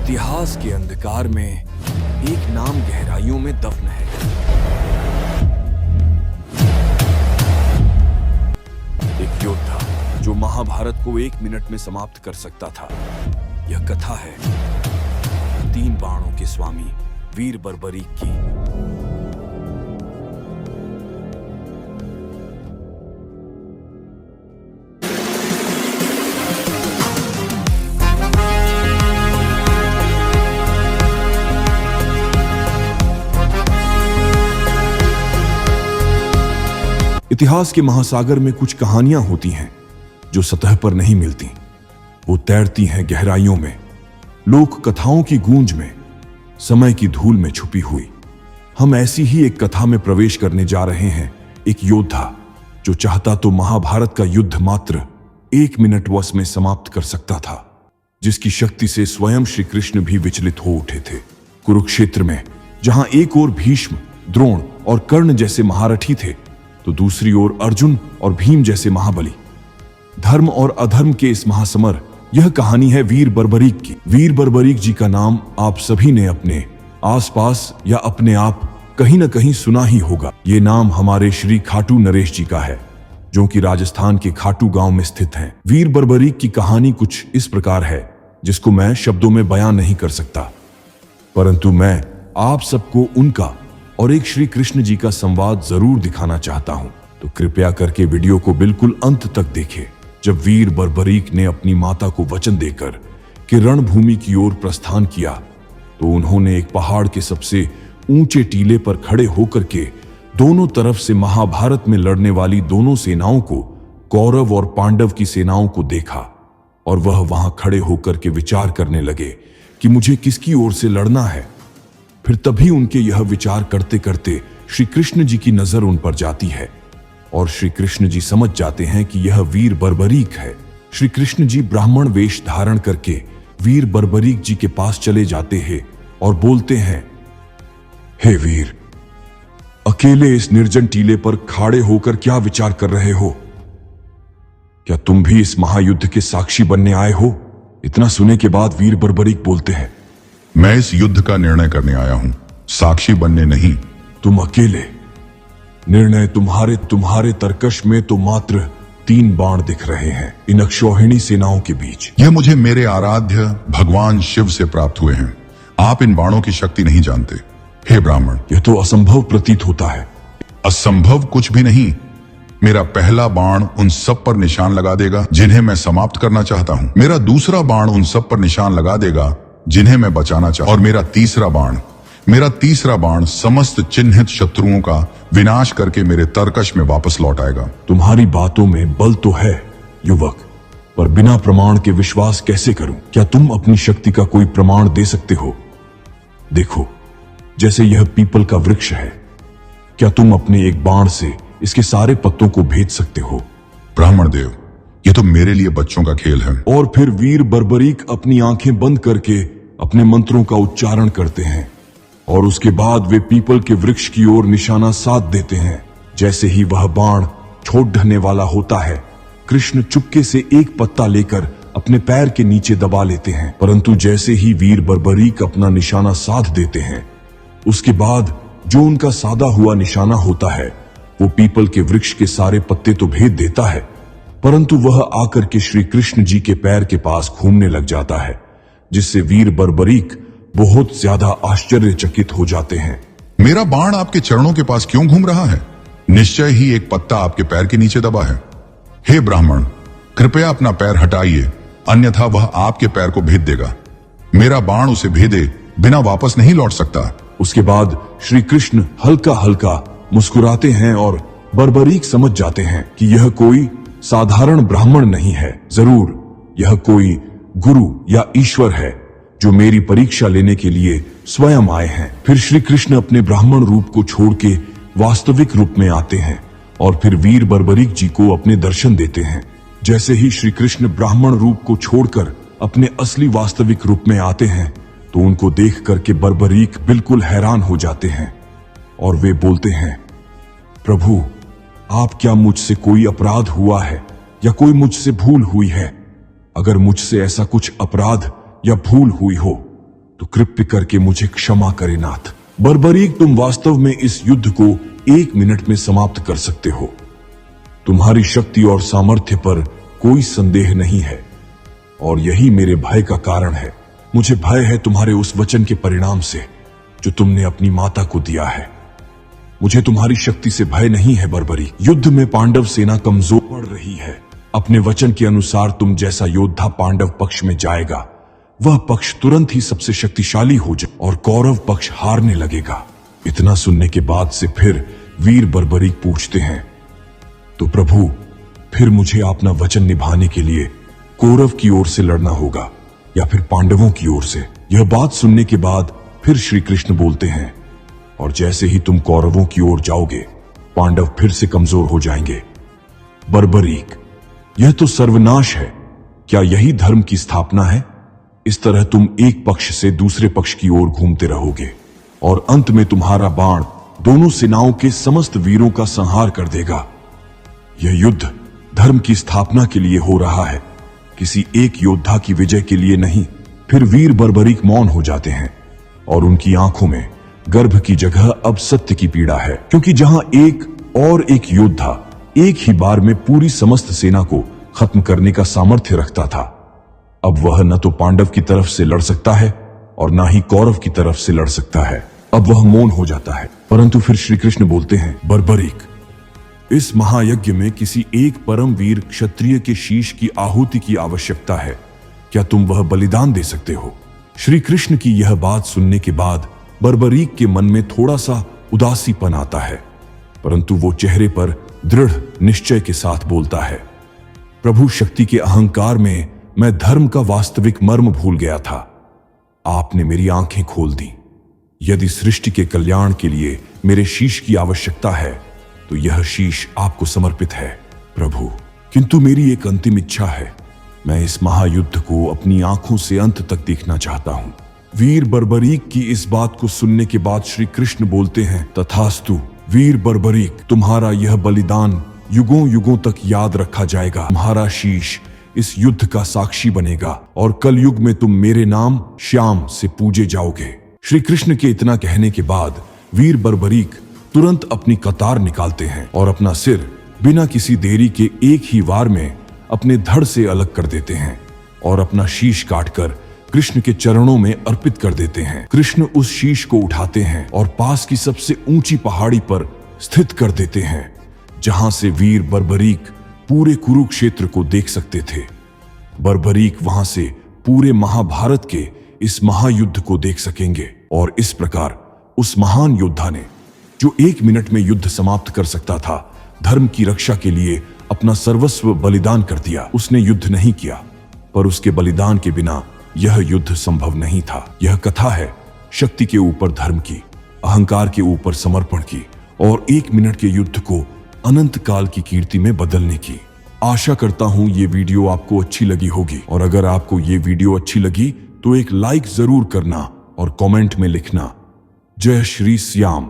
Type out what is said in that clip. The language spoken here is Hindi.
इतिहास के अंधकार में एक नाम गहराइयों में दफन है। एक योद्धा जो महाभारत को 1 मिनट में समाप्त कर सकता था। यह कथा है 3 बाणों के स्वामी वीर बर्बरीक की। इतिहास के महासागर में कुछ कहानियां होती हैं जो सतह पर नहीं मिलती। वो तैरती हैं गहराइयों में, लोक कथाओं की गूंज में, समय की धूल में छुपी हुई। हम ऐसी ही एक कथा में प्रवेश करने जा रहे हैं। एक योद्धा जो चाहता तो महाभारत का युद्ध मात्र 1 मिनट वश में समाप्त कर सकता था, जिसकी शक्ति से स्वयं श्री कृष्ण भी विचलित हो उठे थे। कुरुक्षेत्र में जहां एक ओर भीष्म, द्रोण और कर्ण जैसे महारथी थे, तो दूसरी ओर अर्जुन और भीम जैसे महाबली। धर्म और अधर्म के इस महासमर, यह कहानी है वीर बर्बरीक की। वीर बर्बरीक जी का नाम आप सभी ने अपने आसपास या अपने आप कहीं न कहीं सुना ही होगा। ये नाम हमारे श्री खाटू नरेश जी का है, जो कि राजस्थान के खाटू गांव में स्थित हैं। वीर बर्बरीक की कहानी कुछ इस प्रकार है, जिसको मैं शब्दों में बयां नहीं कर सकता, परंतु मैं आप सबको उनका और एक श्री कृष्ण जी का संवाद जरूर दिखाना चाहता हूं। तो कृपया करके वीडियो को बिल्कुल अंत तक देखें। जब वीर बर्बरीक ने अपनी माता को वचन देकर कि रणभूमि की ओर प्रस्थान किया, तो उन्होंने एक पहाड़ के सबसे ऊंचे टीले पर खड़े होकर के दोनों तरफ से महाभारत में लड़ने वाली दोनों सेनाओं को, कौरव और पांडव की सेनाओं को देखा, और वह वहां खड़े होकर के विचार करने लगे कि मुझे किसकी ओर से लड़ना है। फिर तभी उनके यह विचार करते करते श्री कृष्ण जी की नजर उन पर जाती है, और श्री कृष्ण जी समझ जाते हैं कि यह वीर बर्बरीक है। श्री कृष्ण जी ब्राह्मण वेश धारण करके वीर बर्बरीक जी के पास चले जाते हैं और बोलते हैं, हे वीर, अकेले इस निर्जन टीले पर खड़े होकर क्या विचार कर रहे हो? क्या तुम भी इस महायुद्ध के साक्षी बनने आए हो? इतना सुने के बाद वीर बर्बरीक बोलते हैं, मैं इस युद्ध का निर्णय करने आया हूं, साक्षी बनने नहीं। तुम अकेले? निर्णय तुम्हारे तरकश में तो मात्र 3 बाण दिख रहे हैं इन अक्षौहिणी सेनाओं के बीच। यह मुझे मेरे आराध्य भगवान शिव से प्राप्त हुए हैं। आप इन बाणों की शक्ति नहीं जानते। हे ब्राह्मण, यह तो असंभव प्रतीत होता है। असंभव कुछ भी नहीं। मेरा पहला बाण उन सब पर निशान लगा देगा जिन्हें मैं समाप्त करना चाहता हूं। मेरा दूसरा बाण उन सब पर निशान लगा देगा जिन्हें मैं बचाना चाहता हूं। और मेरा तीसरा बाण समस्त चिन्हित शत्रुओं का विनाश करके मेरे तरकश में वापस लौट आएगा। तुम्हारी बातों में बल तो है युवक, पर बिना प्रमाण के विश्वास कैसे करूं? क्या तुम अपनी शक्ति का कोई प्रमाण दे सकते हो? देखो, जैसे यह पीपल का वृक्ष है, क्या तुम अपने एक बाण से इसके सारे पत्तों को भेद सकते हो? ब्राह्मण देव, ये तो मेरे लिए बच्चों का खेल है। और फिर वीर बर्बरीक अपनी आंखें बंद करके अपने मंत्रों का उच्चारण करते हैं, और उसके बाद वे पीपल के वृक्ष की ओर निशाना साध देते हैं। जैसे ही वह बाण छोड़ ढहने वाला होता है, कृष्ण चुपके से एक पत्ता लेकर अपने पैर के नीचे दबा लेते हैं। परंतु जैसे ही वीर बर्बरीक अपना निशाना साध देते हैं, उसके बाद जो उनका साधा हुआ निशाना होता है, वो पीपल के वृक्ष के सारे पत्ते तो भेद देता है, परंतु वह आकर के श्री कृष्ण जी के पैर के पास घूमने लग जाता है, जिससे वीर बर्बरीक बहुत ज्यादा आश्चर्यचकित हो जाते हैं। मेरा बाण आपके चरणों के पास क्यों घूम रहा है? निश्चय ही एक पत्ता आपके पैर के नीचे दबा है। हे ब्राह्मण, कृपया अपना पैर हटाइए, अन्यथा वह आपके पैर को भेद देगा। मेरा बाण उसे भेदे बिना वापस नहीं लौट सकता। उसके बाद श्री कृष्ण हल्का हल्का मुस्कुराते हैं और बर्बरीक समझ जाते हैं कि यह कोई साधारण ब्राह्मण नहीं है, जरूर यह कोई गुरु या ईश्वर है जो मेरी परीक्षा लेने के लिए स्वयं आए हैं। फिर श्री कृष्ण अपने ब्राह्मण रूप को छोड़ के वास्तविक रूप में आते हैं और फिर वीर बर्बरीक जी को अपने दर्शन देते हैं। जैसे ही श्री कृष्ण ब्राह्मण रूप को छोड़कर अपने असली वास्तविक रूप में आते हैं, तो उनको देख करके बर्बरीक बिल्कुल हैरान हो जाते हैं और वे बोलते हैं, प्रभु, आप क्या मुझसे कोई अपराध हुआ है या कोई मुझसे भूल हुई है? अगर मुझसे ऐसा कुछ अपराध या भूल हुई हो तो कृपया करके मुझे क्षमा करे नाथ। बर्बरीक, तुम वास्तव में इस युद्ध को 1 मिनट में समाप्त कर सकते हो। तुम्हारी शक्ति और सामर्थ्य पर कोई संदेह नहीं है और यही मेरे भय का कारण है। मुझे भय है तुम्हारे उस वचन के परिणाम से जो तुमने अपनी माता को दिया है। मुझे तुम्हारी शक्ति से भय नहीं है बर्बरीक। युद्ध में पांडव सेना कमजोर पड़ रही है। अपने वचन के अनुसार तुम जैसा योद्धा पांडव पक्ष में जाएगा, वह पक्ष तुरंत ही सबसे शक्तिशाली हो जाए और कौरव पक्ष हारने लगेगा। इतना सुनने के बाद से फिर वीर बर्बरीक पूछते हैं, तो प्रभु फिर मुझे अपना वचन निभाने के लिए कौरव की ओर से लड़ना होगा या फिर पांडवों की ओर से? यह बात सुनने के बाद फिर श्री कृष्ण बोलते हैं, और जैसे ही तुम कौरवों की ओर जाओगे, पांडव फिर से कमजोर हो जाएंगे। बर्बरीक, यह तो सर्वनाश है। क्या यही धर्म की स्थापना है? इस तरह तुम एक पक्ष से दूसरे पक्ष की ओर घूमते रहोगे और अंत में तुम्हारा बाण दोनों सेनाओं के समस्त वीरों का संहार कर देगा। यह युद्ध धर्म की स्थापना के लिए हो रहा है, किसी एक योद्धा की विजय के लिए नहीं। फिर वीर बर्बरीक मौन हो जाते हैं और उनकी आंखों में गर्भ की जगह अब सत्य की पीड़ा है, क्योंकि जहां एक योद्धा एक ही बार में पूरी समस्त सेना को खत्म करने का सामर्थ्य रखता था, अब वह न तो पांडव की तरफ से लड़ सकता है और ना ही कौरव की तरफ से लड़ सकता है। अब वह मौन हो जाता है। परंतु फिर श्री कृष्ण बोलते हैं, बर्बरीक, इस महायज्ञ में किसी एक परम वीर क्षत्रिय के शीश की आहुति की आवश्यकता है। क्या तुम वह बलिदान दे सकते हो? श्री कृष्ण की यह बात सुनने के बाद बर्बरीक के मन में थोड़ा सा उदासीपन आता है, परंतु वो चेहरे पर दृढ़ निश्चय के साथ बोलता है, प्रभु शक्ति के अहंकार में मैं धर्म का वास्तविक मर्म भूल गया था। आपने मेरी आंखें खोल दी। यदि सृष्टि के कल्याण के लिए मेरे शीश की आवश्यकता है तो यह शीश आपको समर्पित है प्रभु। किंतु मेरी एक अंतिम इच्छा है, मैं इस महायुद्ध को अपनी आंखों से अंत तक देखना चाहता हूं। वीर बर्बरीक की इस बात को सुनने के बाद श्री कृष्ण बोलते हैं, तथास्तु वीर बर्बरीक, तुम्हारा यह बलिदान युगों युगों तक याद रखा जाएगा। तुम्हारा शीश इस युद्ध का साक्षी बनेगा और कल युग में तुम मेरे नाम श्याम से पूजे जाओगे। श्री कृष्ण के इतना कहने के बाद वीर बर्बरीक तुरंत अपनी कतार निकालते हैं और अपना सिर बिना किसी देरी के एक ही वार में अपने धड़ से अलग कर देते हैं और अपना शीश काटकर कृष्ण के चरणों में अर्पित कर देते हैं। कृष्ण उस शीश को उठाते हैं और पास की सबसे ऊंची पहाड़ी पर स्थित कर देते हैं, जहां से वीर बर्बरीक पूरे कुरुक्षेत्र को देख सकते थे। बर्बरीक वहां से पूरे महाभारत के इस महायुद्ध को देख सकेंगे और इस प्रकार उस महान योद्धा ने, जो 1 मिनट में युद्ध समाप्त कर सकता था, धर्म की रक्षा के लिए अपना सर्वस्व बलिदान कर दिया। उसने युद्ध नहीं किया, पर उसके बलिदान के बिना यह युद्ध संभव नहीं था। यह कथा है शक्ति के ऊपर धर्म की, अहंकार के ऊपर समर्पण की और 1 मिनट के युद्ध को अनंत काल की कीर्ति में बदलने की। आशा करता हूं ये वीडियो आपको अच्छी लगी होगी, और अगर आपको ये वीडियो अच्छी लगी तो एक लाइक जरूर करना और कमेंट में लिखना, जय श्री श्याम।